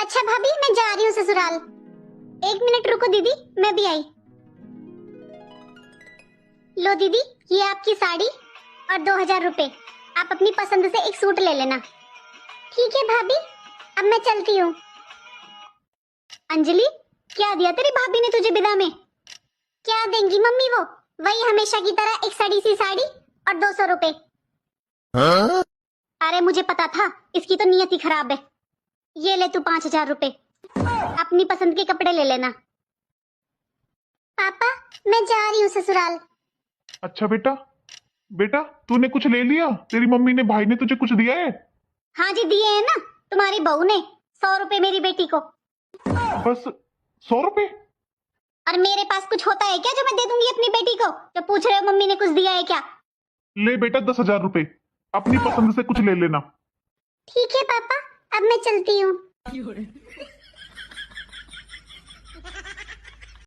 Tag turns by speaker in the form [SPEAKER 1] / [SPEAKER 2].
[SPEAKER 1] अच्छा भाभी, मैं जा रही हूँ ससुराल। 1 मिनट रुको दीदी, मैं भी आई। लो दीदी, ये आपकी साड़ी और 2000 रुपए। आप अपनी पसंद से एक सूट ले लेना। ठीक है भाभी, अब मैं चलती हूँ। अंजलि, क्या दिया तेरी भाभी ने तुझे विदा में? क्या देंगी मम्मी वो? वही हमेशा की तरह एक सड़ी सी साड़ी और 200 रुपए। हाँ? अरे मुझे पता था, इसकी तो नियत ही खराब है। ये ले तू 5000 रुपए, अपनी पसंद के कपड़े ले लेना। पापा, मैं जा रही हूँ ससुराल।
[SPEAKER 2] अच्छा बेटा, बेटा तूने कुछ ले लिया? तेरी मम्मी ने, भाई ने तुझे कुछ दिया है?
[SPEAKER 1] हाँ जी, दिए हैं ना। तुम्हारी बहू ने 100 रुपए मेरी बेटी को।
[SPEAKER 2] बस 100 रुपए?
[SPEAKER 1] और मेरे पास कुछ होता है क्या जो मैं दे दूंगी अपनी बेटी को? जो पूछ रहे हो मम्मी ने कुछ दिया है क्या?
[SPEAKER 2] ले बेटा 10,000 रुपए, अपनी पसंद से कुछ ले लेना।
[SPEAKER 1] ठीक है पापा, अब मैं चलती हूँ।